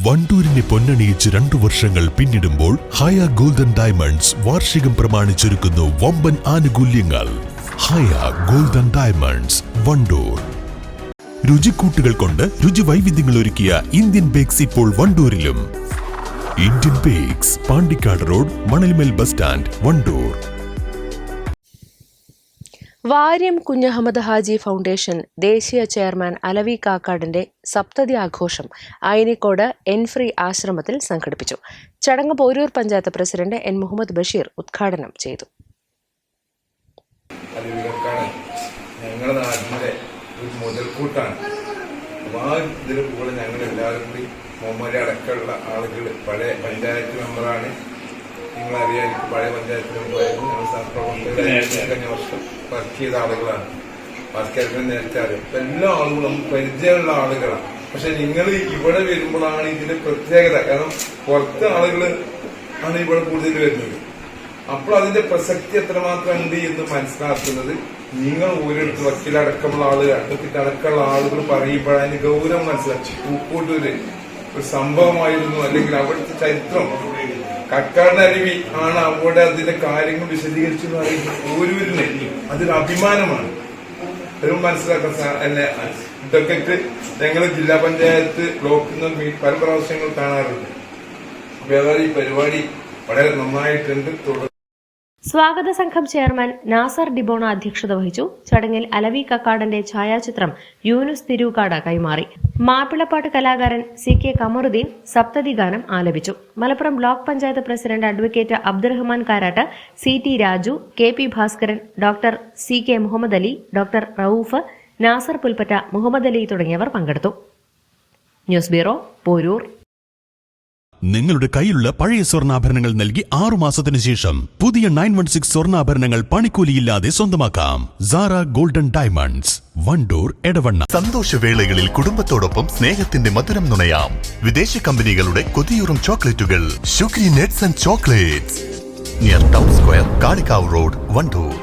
വണ്ടൂരിനെ പൊന്നണിയിച്ച് 2 വർഷങ്ങൾ പിന്നിടുമ്പോൾ ഹയ golden diamonds വാർഷികം പ്രമാണിച്ചൊരുക്കുന്നു വമ്പൻ ആനുകൂല്യങ്ങൾ. Haya golden diamonds, Wandoor. രുചിക്കൂട്ടുകൾ കൊണ്ട് രുചി വൈവിധ്യങ്ങൾ ഒരുക്കിയ ഇന്ത്യൻ ബേക്സ് ഇപ്പോൾ വണ്ടൂരിലും. Indian bakes, Pandikkad road, Manalmel bus stand, Wandoor. Varyam Kunhahammed Haji foundation ദേശീയ ചെയർമാൻ അലവി കാക്കാടിന്റെ സപ്തതി ആഘോഷം അയനിക്കോട് എൻഫ്രീ ആശ്രമത്തിൽ സംഘടിപ്പിച്ചു. ചടങ്ങ് പോരൂർ പഞ്ചായത്ത് പ്രസിഡന്റ് എൻ മുഹമ്മദ് ബഷീർ ഉദ്ഘാടനം ചെയ്തു. ഞങ്ങളുടെ നാടിന്റെ ഒരു മുതൽക്കൂട്ടാണ്. ഇതിന് കൂടെ ഞങ്ങൾ എല്ലാവരും കൂടി മുഹമ്മദ് അടക്കമുള്ള ആളുകൾ പഴയ പഞ്ചായത്ത് മെമ്പറാണ്. നിങ്ങളറിയാം, പഴയ പഞ്ചായത്ത് മെമ്പറായിരുന്നു. ഞങ്ങൾ സഹപ്രവർത്തകർ കഴിഞ്ഞ വർഷം വർക്ക് ചെയ്ത ആളുകളാണ്. വർക്കെടുക്കാൻ നേരത്തെ അറിയാം. എല്ലാ ആളുകളും പരിചയമുള്ള ആളുകളാണ്. പക്ഷെ നിങ്ങൾ ഇവിടെ വരുമ്പോഴാണ് ഇതിന്റെ പ്രത്യേകത. കാരണം പുറത്തെ ആളുകൾ ആണ് ഇവിടെ കൂടുതൽ വരുന്നത്. അപ്പോൾ അതിന്റെ പ്രസക്തി എത്രമാത്രം ഉണ്ട് എന്ന് മനസ്സിലാക്കുന്നത് നിങ്ങൾ ഓരോരുത്തർ വക്കീലടക്കമുള്ള ആളുകൾ, അഡ്വക്കേറ്റ് അടക്കമുള്ള ആളുകൾ പറയുമ്പോഴാണ് അതിന്റെ ഗൗരവം മനസ്സിലാക്കി. പൂക്കോട്ടൂര് ഒരു സംഭവമായിരുന്നു, അല്ലെങ്കിൽ അവിടുത്തെ ചരിത്രം കക്കാടിന്റെ അരുവി ആണ് അവിടെ അതിന്റെ കാര്യങ്ങൾ വിശദീകരിച്ചു എന്ന് പറയുന്നത് ഓരോരുത്തരും അതൊരു അഭിമാനമാണ്. അത് മനസ്സിലാക്കാൻ എന്നെ ഇതൊക്കെ ഞങ്ങൾ ജില്ലാ പഞ്ചായത്ത് ബ്ലോക്കിൽ നിന്ന് പല പ്രാവശ്യങ്ങൾ കാണാറുണ്ട്. അപ്പൊ ഏതായാലും ഈ പരിപാടി വളരെ നന്നായിട്ടുണ്ട്. സ്വാഗത സംഘം ചെയർമാൻ നാസർ ഡിബോണ അധ്യക്ഷത വഹിച്ചു. ചടങ്ങിൽ അലവി കക്കാടന്റെ ഛായാചിത്രം യൂനുസ് തിരൂക്കാട് കൈമാറി. മാപ്പിളപ്പാട്ട് കലാകാരൻ CK കമറുദ്ദീൻ സപ്തതി ഗാനം ആലപിച്ചു. Malappuram block panchayat president advocate Abdurahman Karat, CT Raju, KP Bhaskaran, doctor CK Muhammad Ali, doctor Rauf, Nasar Pulpatta, Muhammad Ali തുടങ്ങിയവർ പങ്കെടുത്തു. News bureau, Poroor. നിങ്ങളുടെ കയ്യിലുള്ള പഴയ സ്വർണ്ണാഭരണങ്ങൾ നൽകി 6 മാസത്തിനു ശേഷം പുതിയ 916 സ്വർണ്ണാഭരണങ്ങൾ പണിക്കൂലിയില്ലാതെ സ്വന്തമാക്കാം. Sara golden diamonds, Wandoor, Edavanna. സന്തോഷവേളകളിൽ കുടുംബത്തോടൊപ്പം സ്നേഹത്തിന്റെ മധുരം നുണയാം. വിദേശ കമ്പനികളുടെ കൊതിയൂറും ചോക്ലേറ്റുകൾ. Sugary nets and chocolates, near town square, Kalikavu road, Wandoor.